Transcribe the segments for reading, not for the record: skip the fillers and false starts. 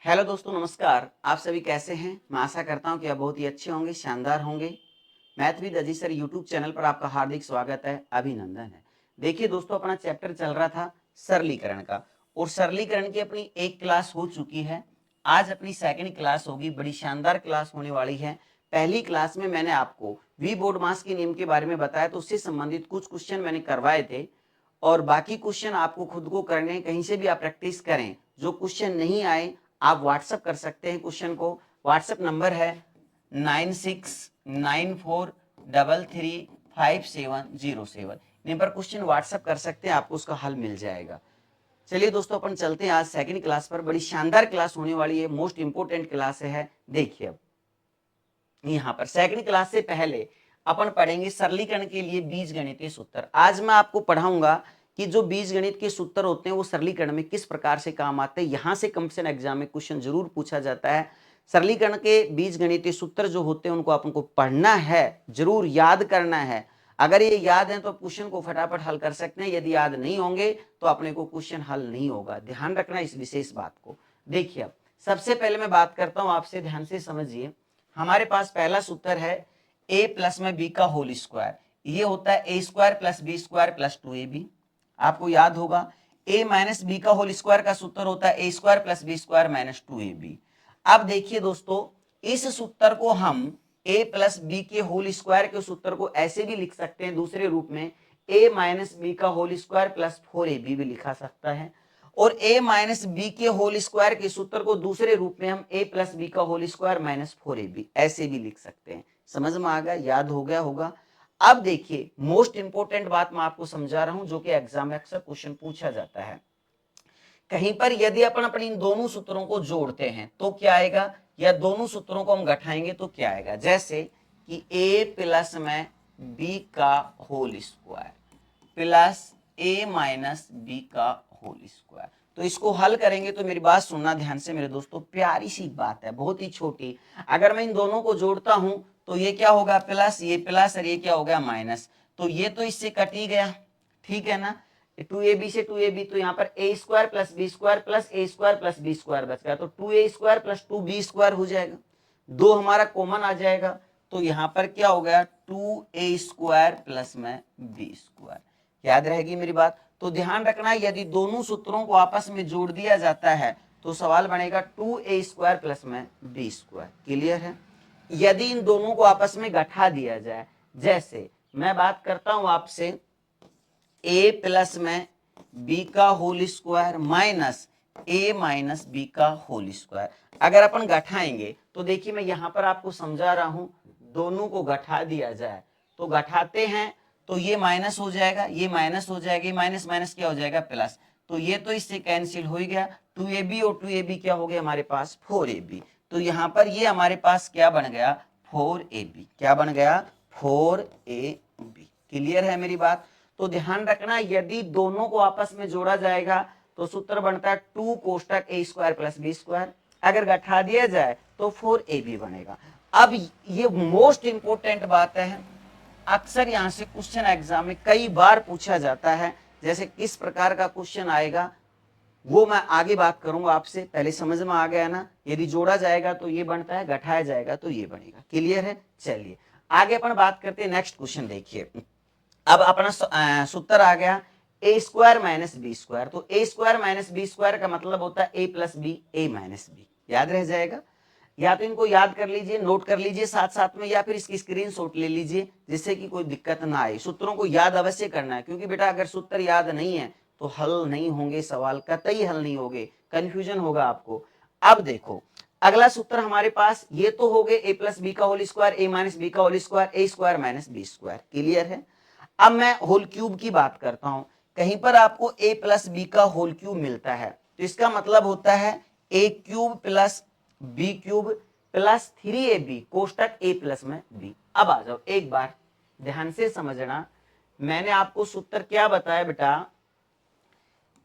Hello दोस्तों, नमस्कार। आप सभी कैसे हैं? मैं आशा करता हूं कि आप बहुत ही अच्छे होंगे, शानदार होंगे। Math with Ajit sir YouTube channel पर आपका हार्दिक स्वागत है, अभिनंदन है। देखिए दोस्तों, अपना चैप्टर चल रहा था सरलीकरण का और सरलीकरण की अपनी एक क्लास हो चुकी है। आज अपनी सेकंड क्लास होगी, बड़ी शानदार क्लास होने वाली है। पहली क्लास में मैंने आपको वी बोर्डमास के नियम के बारे में बताया, तो उससे संबंधित कुछ क्वेश्चन मैंने करवाए थे और बाकी क्वेश्चन आपको खुद को करने, कहीं से भी आप प्रैक्टिस करें। जो क्वेश्चन नहीं आए आप व्हाट्सअप कर सकते हैं क्वेश्चन को। व्हाट्सअप नंबर है 9694335707। इन पर क्वेश्चन व्हाट्सअप कर सकते हैं, आपको उसका हल मिल जाएगा। चलिए दोस्तों, अपन चलते हैं आज सेकंड क्लास पर। बड़ी शानदार क्लास होने वाली है, मोस्ट इंपोर्टेंट क्लास है। देखिए अब यहाँ पर सेकंड क्लास से पहले अपन पढ़ेंगे सरलीकरण के लिए बीजगणितीय सूत्र। आज मैं आपको पढ़ाऊंगा कि जो बीजगणित के सूत्र होते हैं वो सरलीकरण में किस प्रकार से काम आते हैं। यहां से कंपटीशन एग्जाम में क्वेश्चन जरूर पूछा जाता है। सरलीकरण के बीजगणितीय सूत्र जो होते हैं उनको आपको पढ़ना है, जरूर याद करना है। अगर ये याद है तो क्वेश्चन को फटाफट हल कर सकते हैं, यदि याद नहीं होंगे तो अपने को क्वेश्चन हल नहीं होगा। ध्यान रखना इस विशेष बात को। देखिए अब सबसे पहले मैं बात करता हूं आपसे, ध्यान से समझिए। हमारे पास पहला सूत्र है a प्लस में b का होल स्क्वायर। ये होता है a square plus B square plus 2ab। आपको याद होगा a माइनस बी का होल स्क्वायर का सूत्र होता है a square plus B square minus 2ab। अब देखिए दोस्तों, इस सूत्र को हम a प्लस बी के होल स्क्वायर के सूत्र को ऐसे भी लिख सकते हैं दूसरे रूप में, a माइनस बी का होल स्क्वायर प्लस 4ab भी लिखा सकता है। और a माइनस बी के होल स्क्वायर के सूत्र को दूसरे रूप में हम a प्लस बी का होल स्क्वायर माइनस 4ab ऐसे भी लिख सकते हैं। समझ में आ गया, याद हो गया होगा। अब देखिए मोस्ट इंपोर्टेंट बात मैं आपको समझा रहा हूं, जो कि एग्जाम में अक्सर क्वेश्चन पूछा जाता है। कहीं पर यदि अपन अपने इन दोनों सूत्रों को जोड़ते हैं तो क्या आएगा, या दोनों सूत्रों को हम घटाएंगे तो क्या आएगा। जैसे कि a प्लस में b का whole square plus a minus B का होल स्क्वायर। तो इसको हल करेंगे तो मेरी बात सुनना ध्यान से मेरे दोस्तों, प्यारी सी बात है, बहुत ही छोटी। अगर मैं इन दोनों को जोड़ता हूं तो ये क्या होगा, प्लस, ये प्लस और ये क्या हो गया माइनस। तो ये तो इससे कट ही गया, ठीक है ना। 2ab से 2ab, तो यहाँ पर a square plus B square plus a square plus B square बच गया, तो 2a square plus 2b square हो जाएगा। दो हमारा कॉमन आ जाएगा, तो यहाँ पर क्या हो गया 2a स्क्वायर प्लस में b स्क्वायर। याद रहेगी मेरी बात। तो ध्यान रखना, यदि दोनों सूत्रों को आपस में जोड़ दिया जाता है तो सवाल बनेगा 2a स्क्वायर प्लस में b स्क्वायर। क्लियर है। यदि इन दोनों को आपस में घटा दिया जाए, जैसे मैं बात करता हूं आपसे a प्लस में b का whole square minus a minus B का होल स्क्वायर, अगर अपन घटाएंगे तो देखिए मैं यहां पर आपको समझा रहा हूं, दोनों को घटा दिया जाए तो घटाते हैं तो ये माइनस हो जाएगा, ये माइनस हो जाएगा, ये माइनस माइनस क्या हो जाएगा प्लस। तो ये तो इससे कैंसिल हो ही गया, 2ab और 2ab क्या हो गया हमारे पास 4ab। तो यहाँ पर ये हमारे पास क्या बन गया 4ab। क्या बन गया 4ab। क्लियर है मेरी बात। तो ध्यान रखना, यदि दोनों को आपस में जोड़ा जाएगा तो सूत्र बनता है 2 कोष्टक a square plus B square. अगर घटा दिया जाए तो 4ab बनेगा। अब ये मोस्ट इंपोर्टेंट बात है, अक्सर यहां से क्वेश्चन एग्जाम में कई बार पूछा जाता है। जैसे किस प्रकार का क्वेश्चन आएगा वो मैं आगे बात करूंगा आपसे, पहले समझ में आ गया ना। यदि जोड़ा जाएगा तो ये बनता है, घटाया जाएगा तो ये बनेगा। क्लियर है। चलिए आगे अपन बात करते हैं। नेक्स्ट क्वेश्चन देखिए, अब अपना सूत्र आ गया ए स्क्वायर माइनस बी स्क्वायर। तो ए स्क्वायर माइनस बी स्क्वायर का मतलब होता है ए प्लस बी, ए माइनस बी। याद रह जाएगा, या तो इनको याद कर लीजिए, नोट कर लीजिए साथ साथ में, या फिर इसकी स्क्रीनशॉट ले लीजिए जिससे कि कोई दिक्कत ना आए। सूत्रों को याद अवश्य करना है, क्योंकि बेटा अगर सूत्र याद नहीं है तो हल नहीं होंगे, सवाल कतई हल नहीं होंगे, कंफ्यूजन होगा आपको। अब देखो अगला सूत्र हमारे पास ये तो हो गए ए प्लस बी का whole square, a minus B का whole square, a square minus B square. Clear है। अब मैं होल क्यूब की बात करता हूं। कहीं पर आपको a प्लस बी का होल क्यूब मिलता है तो इसका मतलब होता है a cube plus B cube plus 3ab कोष्टक a प्लस में b। अब आ जाओ एक बार ध्यान से समझना, मैंने आपको सूत्र क्या बताया बेटा,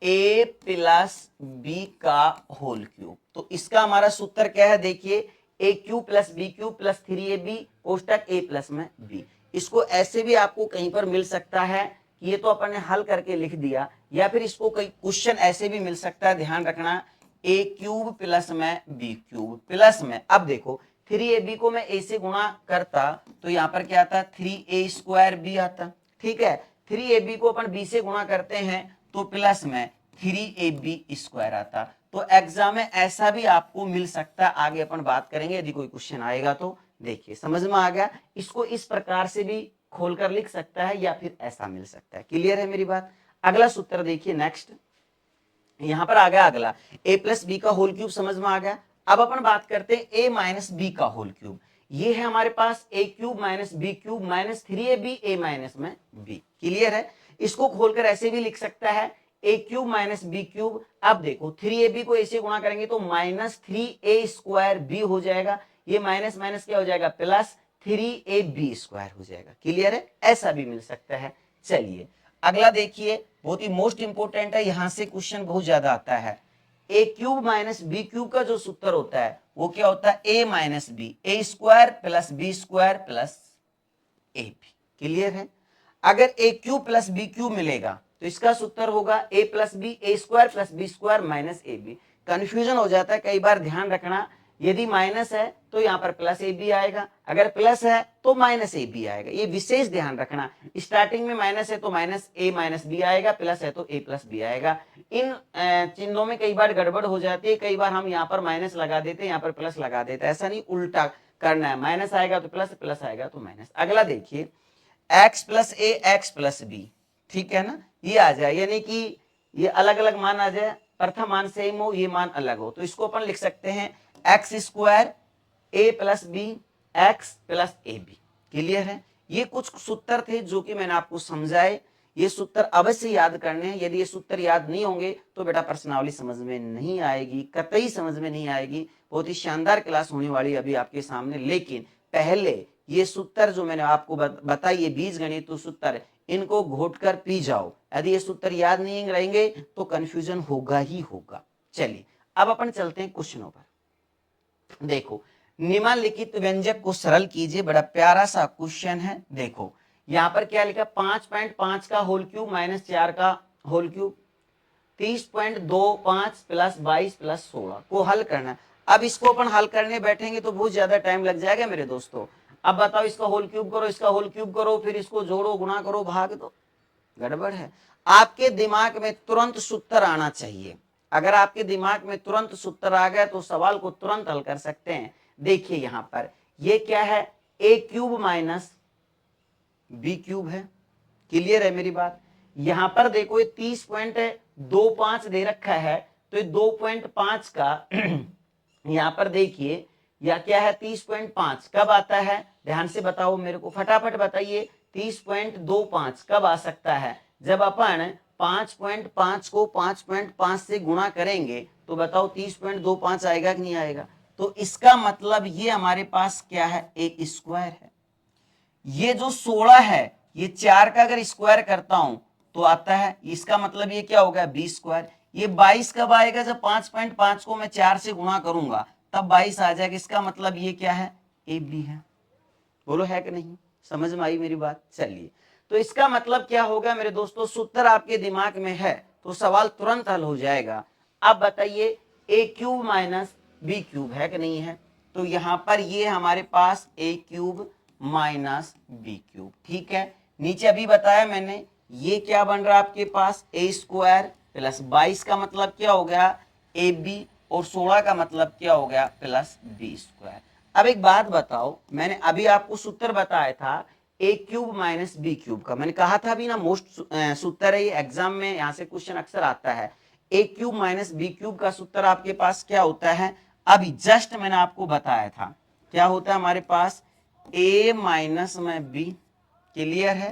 a प्लस बी का होल क्यूब। तो इसका हमारा सूत्र क्या है, देखिए a cube plus B cube plus 3ab कोष्टक a प्लस में b। इसको ऐसे भी आपको कहीं पर मिल सकता है कि ये तो अपन ने हल करके लिख दिया, या फिर इसको कई क्वेश्चन ऐसे भी मिल सकता है। ध्यान रखना ए क्यूब प्लस में बी क्यूब प्लस में, अब देखो 3ab को मैं a से गुणा करता तो यहाँ पर क्या आता, 3a² b आता, ठीक है। 3ab को अपन b से गुणा करते हैं तो प्लस में 3ab² आता। तो एग्जाम में ऐसा भी आपको मिल सकता है, आगे अपन बात करेंगे यदि कोई क्वेश्चन आएगा तो। देखिए समझ में आ गया, इसको इस प्रकार से भी खोलकर लिख सकता है या फिर ऐसा मिल सकता है। क्लियर है मेरी बात। अगला सूत्र देखिए नेक्स्ट, यहां पर आ गया अगला a प्लस बी का होल क्यूब, समझ में आ गया। अब अपन बात करते हैं a माइनस बी का होल क्यूब। ये है हमारे पास a cube minus B cube minus 3ab a minus में b। क्लियर है। इसको खोलकर ऐसे भी लिख सकता है a cube minus B cube. अब देखो 3ab को a से गुणा करेंगे तो माइनस 3a² b हो जाएगा, ये माइनस माइनस क्या हो जाएगा प्लस 3ab² हो जाएगा। क्लियर है, ऐसा भी मिल सकता है। चलिए अगला देखिए, बहुत ही मोस्ट इंपोर्टेंट है, यहां से क्वेश्चन बहुत ज्यादा आता है। A cube minus B cube का जो सूत्र होता है वो क्या होता है, a minus b, a² plus b² plus ab। Clear है। अगर a cube plus B cube मिलेगा तो इसका सूत्र होगा a plus b, a² plus b² minus ab। Confusion हो जाता है कई बार, ध्यान रखना, यदि माइनस है तो यहाँ पर प्लस ए बी आएगा, अगर प्लस है तो माइनस ए बी आएगा, ये विशेष ध्यान रखना। स्टार्टिंग में माइनस है तो माइनस ए माइनस बी आएगा, प्लस है तो ए प्लस बी आएगा। इन चिन्हों में कई बार गड़बड़ हो जाती है, कई बार हम यहाँ पर माइनस लगा देते हैं, यहाँ पर प्लस लगा देते हैं, ऐसा नहीं, उल्टा करना है, माइनस आएगा तो प्लस, प्लस आएगा तो माइनस। अगला देखिए एक्स प्लस ए एक्स प्लस बी, ठीक है ना, ये आ जाए, यानी कि ये अलग अलग मान आ जाए, प्रथम मान सेम हो, ये मान अलग हो, तो इसको अपन लिख सकते हैं x² a plus B X plus A B. Clear है। ये कुछ सूत्र थे जो कि मैंने आपको समझाए, ये सूत्र अवश्य याद करने हैं। यदि ये सूत्र याद नहीं होंगे तो बेटा प्रश्नावली समझ में नहीं आएगी, कतई समझ में नहीं आएगी। बहुत ही शानदार क्लास होने वाली अभी आपके सामने, लेकिन पहले ये सूत्र जो मैंने आपको बताई, ये बीजगणित सूत्र, इनको घोट कर पी जाओ। यदि ये सूत्र याद नहीं रहेंगे तो कंफ्यूजन होगा ही होगा। चलिए अब अपन चलते हैं क्वेश्चनों पर। देखो निम्नलिखित व्यंजक को सरल कीजिए, बड़ा प्यारा सा क्वेश्चन है। देखो यहाँ पर क्या लिखा, 5.5 का होल क्यूब माइनस 4 का होल क्यूब, 30.25 प्लस 22 प्लस 16 को हल करना। अब इसको अपन हल करने बैठेंगे तो बहुत ज्यादा टाइम लग जाएगा मेरे दोस्तों। अब बताओ, इसका होल क्यूब करो, इसका होल क्यूब करो, फिर इसको जोड़ो, गुणा करो, भाग दो, गड़बड़ है। आपके दिमाग में तुरंत सूत्र आना चाहिए। अगर आपके दिमाग में तुरंत सूत्र आ गया तो सवाल को तुरंत हल कर सकते हैं। देखिए यहां पर ये क्या है, a cube minus B cube है। क्लियर है मेरी बात। यहां पर देखो ये 30.25 दे रखा है, तो ये 2.5 का यहां पर देखिए या क्या है 30.5 कब आता है, ध्यान से बताओ मेरे को, फटाफट बताइए। 30.25 कब आ सकता है, जब अपन 5.5 को 5.5 से गुणा करेंगे तो बताओ 30.25 आएगा कि नहीं आएगा। तो इसका मतलब ये हमारे पास क्या है, एक स्क्वायर है। ये जो 16 है, ये 4 का अगर स्क्वायर करता हूं तो आता है, इसका मतलब ये क्या होगा, 20²। ये 22 कब आएगा, जब 5.5 को मैं 4 से गुणा करूंगा तब 22 आ जाएगा। इसका मतलब ये क्या है, ए बी है। बोलो है कि नहीं, समझ में आई मेरी बात। चलिए तो इसका मतलब क्या होगा मेरे दोस्तों, सूत्र आपके दिमाग में है तो सवाल तुरंत हल हो जाएगा। अब बताइए ए क्यूब माइनस बी क्यूब है कि नहीं है, तो यहां पर ये हमारे पास ए क्यूब माइनस बी क्यूब, ठीक है। नीचे अभी बताया मैंने, ये क्या बन रहा है आपके पास, a² प्लस 22 का मतलब क्या हो गया, ए बी, और 16 का मतलब क्या हो गया, प्लस b²। अब एक बात बताओ, मैंने अभी आपको सूत्र बताया था ए क्यूब माइनस बी क्यूब का, मैंने कहा था अभी ना, मोस्ट सूत्र है ये, एग्जाम में यहाँ से क्वेश्चन अक्सर आता है। A cube minus B cube का सूत्र आपके पास क्या होता है, अभी जस्ट मैंने आपको बताया था, क्या होता है हमारे पास, a माइनस में b। क्लियर है।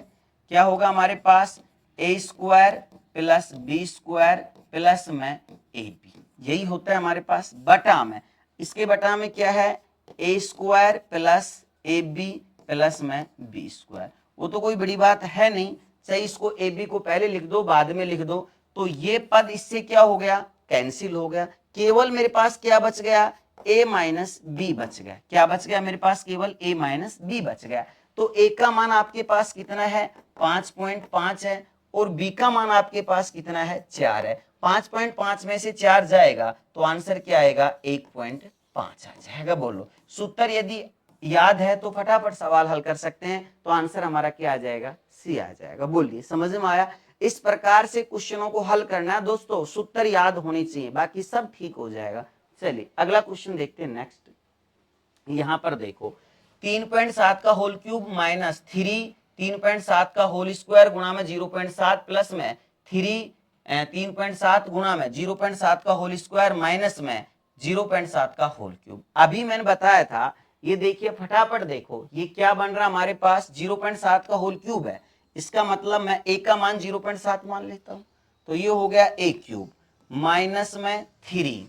क्या होगा हमारे पास, a² प्लस b² प्लस में ab, यही होता है हमारे पास, बटा में, इसके बटा में क्या है, a² प्लस ab प्लस में b²। वो तो कोई बड़ी बात है नहीं, चाहे इसको ab को पहले लिख दो बाद में लिख दो, तो ये पद इससे क्या हो गया, कैंसिल हो गया। केवल मेरे पास क्या बच गया, a माइनस बी बच गया। क्या बच गया मेरे पास, केवल a माइनस बी बच गया। तो a का मान आपके पास कितना है, 5.5 है, और b का मान आपके पास कितना है 4 है। 5.5 में से 4 जाएगा तो आंसर क्या आएगा 1.5 आ जाएगा। बोलो सूत्र यदि याद है तो फटाफट सवाल हल कर सकते हैं, तो आंसर हमारा क्या आ जाएगा सी आ जाएगा। बोलिए समझ में आया। इस प्रकार से क्वेश्चनों को हल करना है दोस्तों, सूत्र याद होनी चाहिए, बाकी सब ठीक हो जाएगा। चलिए अगला क्वेश्चन देखते हैं नेक्स्ट। यहां पर देखो 3.7 का होल क्यूब माइनस 3.7 का होल स्क्वायर गुणा में 0.7 प्लस में 3.7 गुणा में 0.7 का होल स्क्वायर माइनस में 0.7 का होल क्यूब। अभी मैंने बताया था, ये देखिए फटाफट देखो ये क्या बन रहा है हमारे पास 0.7 का होल क्यूब है, इसका मतलब मैं a का मान 0.7 मान लेता हूं, तो ये हो गया a क्यूब माइनस में 3,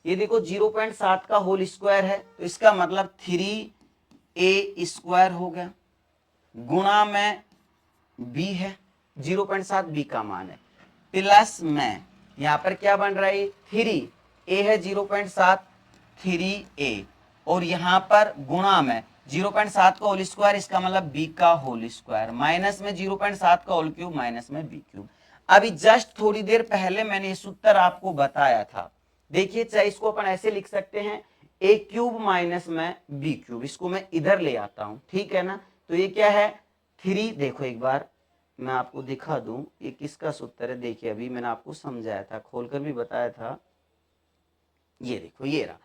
ये देखो 0.7 का होल स्क्वायर है तो इसका मतलब 3a स्क्वायर हो गया, गुणा में b है 0.7 b का मान है, प्लस में यहां पर क्या बन रहा है 3a है 0.7 3a, और यहां पर गुणा में 0.7 का होल स्क्वायर, इसका मतलब b का होल स्क्वायर, माइनस में 0.7 का होल क्यूब माइनस में b क्यूब। अभी जस्ट थोड़ी देर पहले मैंने सूत्र आपको बताया था, देखिए चाहे इसको अपन ऐसे लिख सकते हैं a क्यूब माइनस में b क्यूब, इसको मैं इधर ले आता हूं, ठीक है ना। तो ये क्या है 3, देखो एक बार मैं आपको दिखा दूं ये किसका सूत्र है। देखिए अभी मैंने आपको समझाया था, खोलकर भी बताया था, ये देखो ये रहा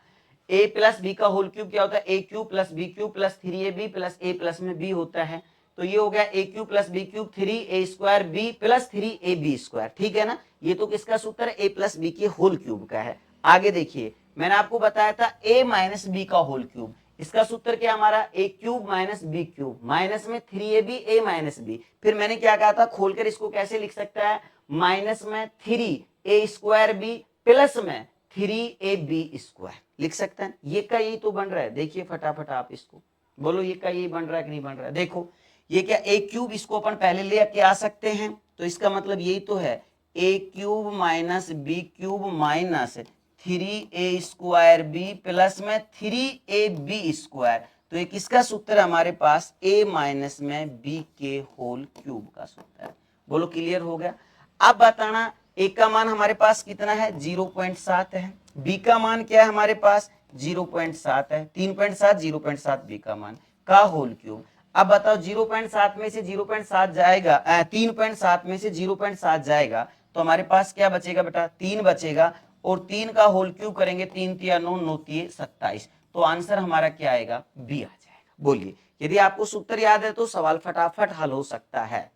a प्लस बी का होल क्यूब क्या होता है a cube plus B cube plus 3ab plus a plus में b होता है, तो ये हो गया a cube plus B cube 3a square b plus 3ab square, ठीक है ना। ये तो किसका सूत्र है a प्लस बी के होल क्यूब का है। आगे देखिए मैंने आपको बताया था a माइनस बी का होल क्यूब, इसका सूत्र क्या हमारा a cube minus B cube minus में 3ab a माइनस b, फिर मैंने क्या कहा था खोलकर इसको कैसे लिख सकता है माइनस में 3a स्क्वायर b प्लस में 3ab स्क्वायर लिख सकते हैं। ये का यही तो बन रहा है, देखिए फटाफट आप इसको बोलो ये का यही बन रहा है कि नहीं बन रहा है। देखो ये क्या a क्यूब, इसको अपन पहले ले के आ सकते हैं, तो इसका मतलब यही तो है a cube minus B cube minus 3a square b plus में 3ab स्क्वायर, तो ये किसका सूत्र है हमारे पास a माइनस में b के होल क्यूब का सूत्र है। बोलो क्लियर हो गया। अब बताना a का मान हमारे पास कितना है 0.7 है, b का मान क्या है हमारे पास 0.7 है, 3.7 0.7 b का मान का होल क्यूब। अब बताओ 0.7 में से 0.7 जाएगा 3.7 में से 0.7 जाएगा तो हमारे पास क्या बचेगा बेटा 3 बचेगा, और 3 का होल क्यूब करेंगे 3 तिया 9 9 तिये 27, तो आंसर हमारा क्या आएगा बी आ जाएगा। बोलिए यदि आपको सूत्र याद है तो सवाल फटाफट हल हो सकता है।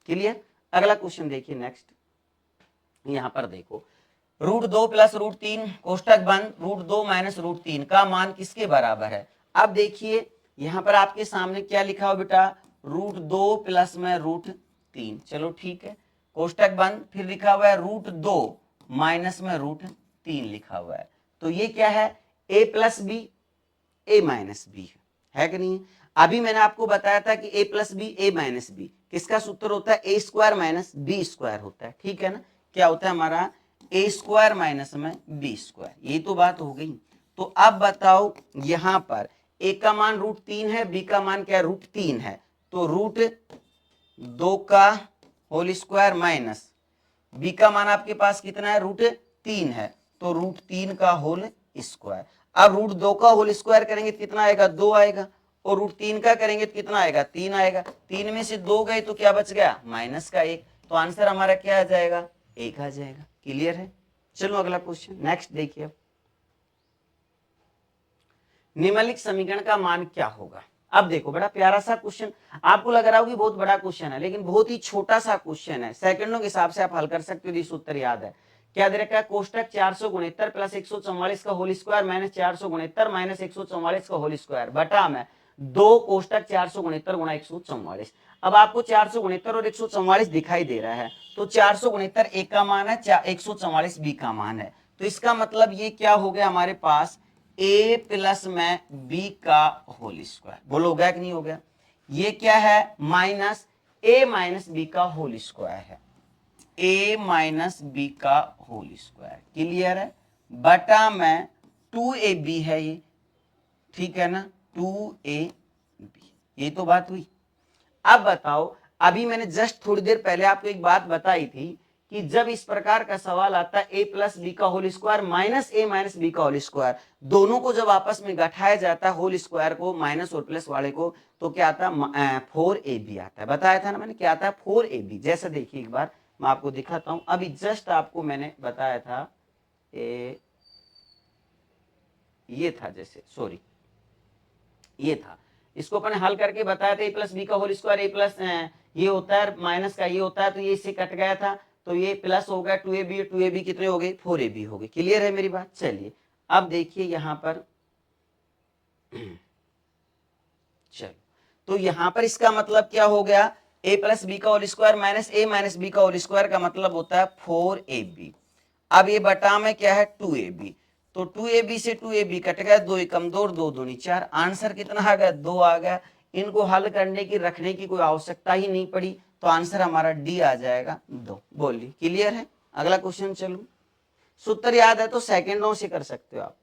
क्लियर। अगला क्वेश्चन देखिए नेक्स्ट। यहां पर देखो √2 प्लस √3 कोष्टक बंद √2 माइनस √3 का मान किसके बराबर है। अब देखिए यहां पर आपके सामने क्या लिखा हो बेटा √2 प्लस में √3, चलो ठीक है कोष्टक बंद, फिर लिखा हुआ है √2 माइनस में √3 लिखा हुआ है, तो ये क्या है a plus B a minus B है कि नहीं। अभी मैंने आपको बताया था कि a plus B a minus B किसका सूत्र होता है a square minus B square होता है, ठीक है ना। क्या होता है हमारा a स्क्वायर माइनस में b स्क्वायर, ये तो बात हो गई। तो अब बताओ यहां पर a का मान √3 है, b का मान क्या √3 है, तो √2 का होल स्क्वायर माइनस b का मान आपके पास कितना है √3 है, तो √3 का होल स्क्वायर। अब √2 का होल स्क्वायर करेंगे तो कितना आएगा 2 आएगा, और √3 का करेंगे तो कितना आएगा 3 आएगा, 3 में से 2 गए तो क्या बच गया माइनस का 1, तो आंसर हमारा क्या आ जाएगा 1 आ जाएगा। क्लियर है। चलो अगला क्वेश्चन नेक्स्ट देखिए। निम्नलिखित समीकरण का मान क्या होगा। अब देखो बड़ा प्यारा सा क्वेश्चन, आपको लग रहा होगा बहुत बड़ा क्वेश्चन है, लेकिन बहुत ही छोटा सा क्वेश्चन है, सेकंडों के हिसाब से आप हल कर सकते हो। सूत्र याद है क्या दे रखा है कोष्टक 469 प्लस 144 का होल स्क्वायर माइनस 469 माइनस 144 का होल स्क्वायर बटा में 2 कोष्टक 469 गुणा 144। अब आपको 469 और 144 दिखाई दे रहा है, तो 469 a का मान है 144 b का मान है, तो इसका मतलब ये क्या हो गया हमारे पास a प्लस में b का होल स्क्वायर। बोलो हो गया कि नहीं हो गया। ये क्या है माइनस a माइनस b का होल स्क्वायर है, a माइनस b का होल स्क्वायर। क्लियर है। बटा में 2ab है ये, ठीक है ना 2ab, ये तो बात हुई। अब बताओ अभी मैंने जस्ट थोड़ी देर पहले आपको एक बात बताई थी कि जब इस प्रकार का सवाल आता है ए प्लस बी का होल स्क्वायर माइनस ए माइनस बी का होल स्क्वायर, दोनों को जब आपस में घटाया जाता है होल स्क्वायर को माइनस और प्लस वाले को, तो क्या आता है 4ab आता है। बताया था ना मैंने क्या आता है 4ab। जैसे देखिए एक बार मैं आपको दिखाता हूं, अभी जस्ट आपको मैंने बताया था ये था, जैसे सॉरी ये था, इसको अपन हल करके बताया था ए प्लस बी का होल स्क्वायर ए प्लस ये होता है माइनस का ये होता है, तो ये इससे कट गया था, तो ये प्लस हो गया 2ab कितने हो गए 4ab हो गए। क्लियर है मेरी बात। चलिए अब देखिए यहां पर चलो, तो यहां पर इसका मतलब क्या हो गया, ए प्लस बी का होल स्क्वायर माइनस ए माइनस बी का होल स्क्वायर का मतलब होता है 4ab। अब ये बटा में क्या है 2ab, तो 2ab से 2ab कट गया, 2 एकम 2 और 2 दूनी 4, आंसर कितना आ गया 2 आ गया। इनको हल करने की रखने की कोई आवश्यकता ही नहीं पड़ी, तो आंसर हमारा डी आ जाएगा 2। बोलिए क्लियर है। अगला क्वेश्चन चलो, सूत्र याद है तो सेकेंडों से कर सकते हो आप।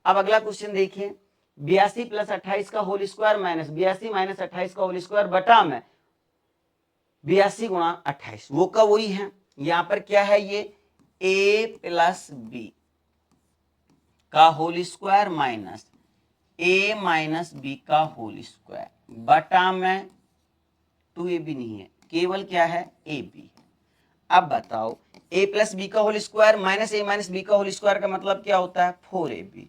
अब अगला क्वेश्चन देखिए, 82 प्लस 28 का होल स्क्वायर माइनस 82 माइनस 28 का होल स्क्वायर बटा में 82 गुणा 28, वो का वही है। यहां पर क्या है, ये a प्लस बी का whole square minus a minus B का होल स्क्वायर बटा में 2ab नहीं है, केवल क्या है ab। अब बताओ a प्लस बी का whole square minus a minus B का होल स्क्वायर का मतलब क्या होता है 4ab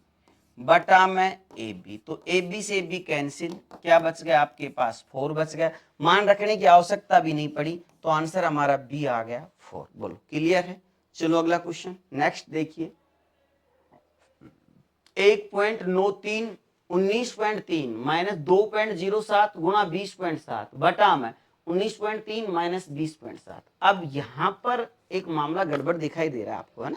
बटा में ab, तो ab से ab कैंसिल, क्या बच गया आपके पास 4 बच गया, मान रखने की आवश्यकता भी नहीं पड़ी, तो आंसर हमारा b आ गया 4। बोलो क्लियर है। चलो अगला क्वेश्चन नेक्स्ट देखिए, 1.93 19.3 माइनस 2.07 गुणा 20.7 बटा में 19.3 माइनस 20.7। अब यहां पर एक मामला गड़बड़ दिखाई दे रहा है आपको, है ना।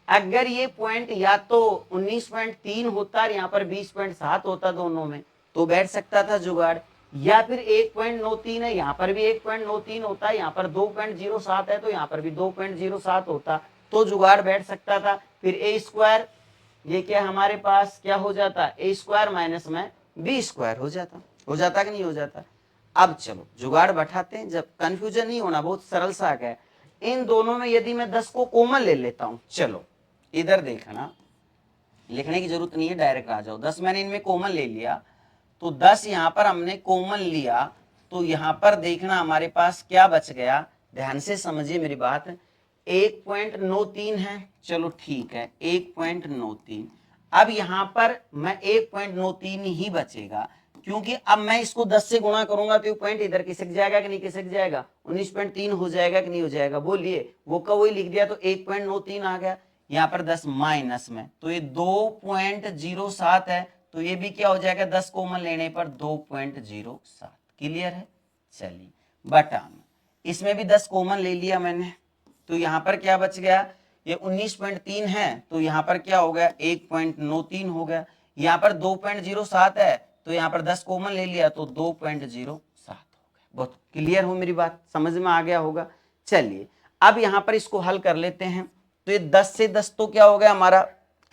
अगर ये पॉइंट या तो 19.3 होता और यहाँ पर 20.7 होता दोनों में, तो बैठ सकता था जुगाड़, या फिर 1.93 है यहाँ पर भी 1.93 होता, यहाँ पर 2.07 है तो यहाँ पर भी 2.07 होता, तो जुगाड़ बैठ सकता था। फिर ए स्क्वायर ये क्या हमारे पास क्या हो जाता, ए स्क्वायर माइनस में बी स्क्वायर हो जाता कि नहीं हो जाता। अब चलो जुगाड़ बैठाते हैं, जब कंफ्यूजन नहीं होना, बहुत सरल सा है। इन दोनों में यदि मैं 10 को कॉमन ले लेता हूं, चलो इधर देखना, लिखने की जरूरत नहीं है, डायरेक्ट आ जाओ। 10 मैंने इनमें कॉमन ले लिया, तो 10 यहां पर हमने कॉमन लिया, तो यहां पर देखना हमारे पास क्या बच गया, ध्यान से समझिए मेरी बात। 1.93 है, चलो ठीक है 1.93। अब यहां पर मैं 1.93 ही बचेगा, क्योंकि अब मैं इसको 10 से गुणा करूंगा तो ये पॉइंट इधर खिसक जाएगा कि नहीं खिसक जाएगा, 19.3 हो जाएगा कि नहीं हो जाएगा, बोलिए। वो का वही लिख दिया तो 1.93 आ गया, यहाँ पर 10 माइनस में, तो ये 2.07 है, तो ये भी क्या हो जाएगा 10 कॉमन लेने पर 2.07। क्लियर है। चलिए बटा में इसमें भी 10 कॉमन ले लिया मैंने, तो यहाँ पर क्या बच गया, ये 19.3 है, तो यहाँ पर क्या हो गया 1.93 हो गया। यहाँ पर 2.07 है, तो यहाँ पर 10 कॉमन ले लिया तो 2.07 हो गया। बहुत क्लियर हो मेरी बात, समझ में आ गया होगा। चलिए अब यहाँ पर इसको हल कर लेते हैं, तो ये 10 से 10 तो क्या हो गया हमारा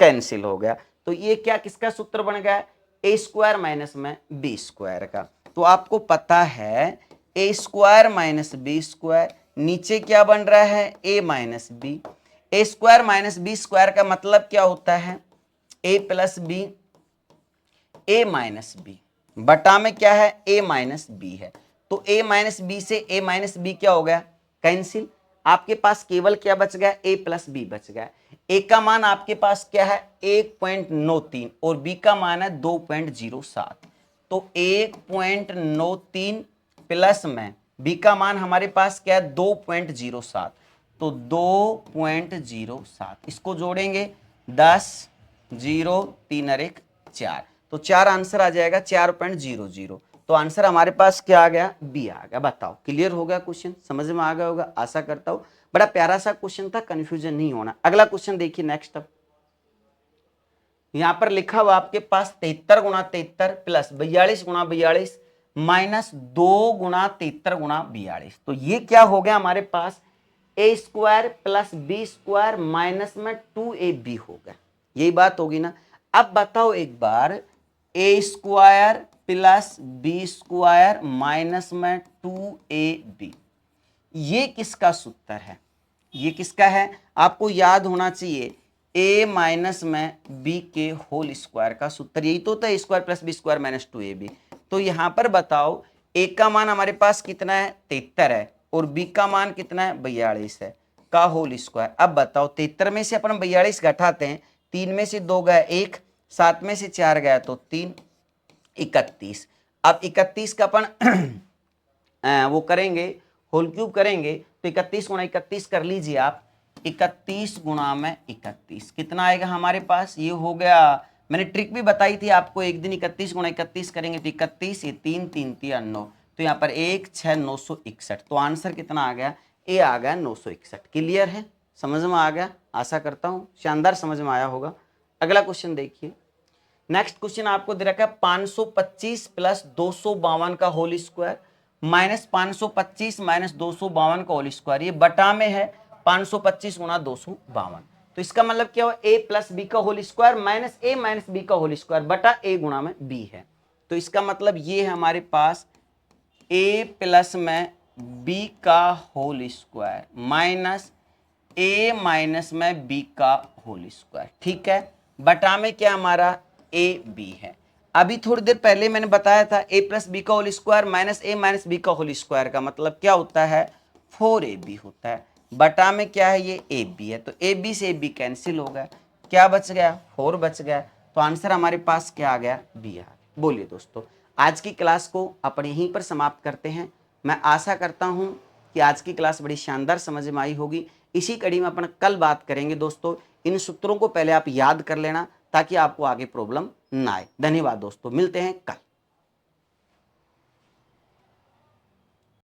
कैंसिल हो गया, तो ये क्या किसका सूत्र बन गया, ए स्क्वायर माइनस में बी स्क्वायर का। तो आपको पता है ए स्क्वायर माइनस बी स्क्वायर, नीचे क्या बन रहा है a minus B, A square minus B square का मतलब क्या होता है ए प्लस बी, ए माइनस बी बटा में क्या है ए माइनस बी है, तो ए माइनस बी से ए माइनस बी क्या हो गया कैंसिल, आपके पास केवल क्या बच गया ए प्लस बी बच गया। ए का मान आपके पास क्या है 1.93 और बी का मान है 2.07, तो 1.93 प्लस में बी का मान हमारे पास क्या है 2.07, तो 2.07 इसको जोड़ेंगे 10 0 3 और 1 4, तो 4 आंसर आ जाएगा 4.00, तो आंसर हमारे पास क्या आ गया बी आ गया। बताओ क्लियर हो गया क्वेश्चन, समझ में आ गया होगा आशा करता हूं। बड़ा प्यारा सा क्वेश्चन था, कंफ्यूजन नहीं होना। अगला क्वेश्चन देखिए नेक्स्ट। अब यहां पर लिखा हुआ आपके पास 73 गुणा 73 प्लस 42 गुणा 42 माइनस 2 गुणा 73 गुणा 42, तो ये क्या हो गया हमारे पास a square plus B square minus में 2ab हो गया, यही बात होगी ना। अब बताओ एक बार a square plus B square minus में 2ab। ये किसका सूत्र है? ये किसका है? आपको याद होना चाहिए a माइनस में b के होल स्क्वायर का सूत्र यही तो होता है, square plus B square minus 2ab। तो यहां पर बताओ a का मान हमारे पास कितना है? 73 है, और b का मान कितना है? 42 है, का होल स्क्वायर। अब बताओ 73 में से अपन 42 घटाते हैं, 3 में से 2 गया 1, 7 में से 4 गया तो 3, 31। अब 31 का अपन वो करेंगे, होल क्यूब करेंगे तो 31 गुणा 31 कर लीजिए आप। 31 गुणा में 31 कितना आएगा हमारे पास? ये हो गया, मैंने ट्रिक भी बताई थी आपको एक दिन। 31 गुणा 31 करेंगे तो 31, ये 3 3 3 9, तो यहाँ पर 1 6 961। तो आंसर कितना आ गया? ए आ गया 961। क्लियर है? समझ में आ गया? आशा करता हूँ शानदार समझ में आया होगा। अगला क्वेश्चन देखिए। नेक्स्ट क्वेश्चन आपको दे रखा है 525 प्लस 252 का होल स्क्वायर माइनस 525 माइनस 252 का होल स्क्वायर। ये बटा में है 525 गुणा 252। तो इसका मतलब क्या हुआ? a प्लस बी का whole square minus a minus B का होल स्क्वायर बटा a गुणा में b है। तो इसका मतलब ये है हमारे पास a प्लस में b का whole square minus a minus में b का होल स्क्वायर। ठीक है, बटा में क्या हमारा a b है। अभी थोड़ी देर पहले मैंने बताया था a प्लस बी का whole square minus a minus B का होल स्क्वायर का मतलब क्या होता है? 4ab होता है। बटा में क्या है? ये ab है, तो ab से ab कैंसिल हो गया, क्या बच गया? 4 बच गया। तो आंसर हमारे पास क्या आ गया? b आ गया। बोलिए दोस्तों, आज की क्लास को अपन यहीं पर समाप्त करते हैं। मैं आशा करता हूं कि आज की क्लास बड़ी शानदार समझ में आई होगी। इसी कड़ी में अपन कल बात करेंगे दोस्तों। इन सूत्रों को पहले आप याद कर लेना ताकि आपको आगे प्रॉब्लम ना आए। धन्यवाद दोस्तों, मिलते हैं कल।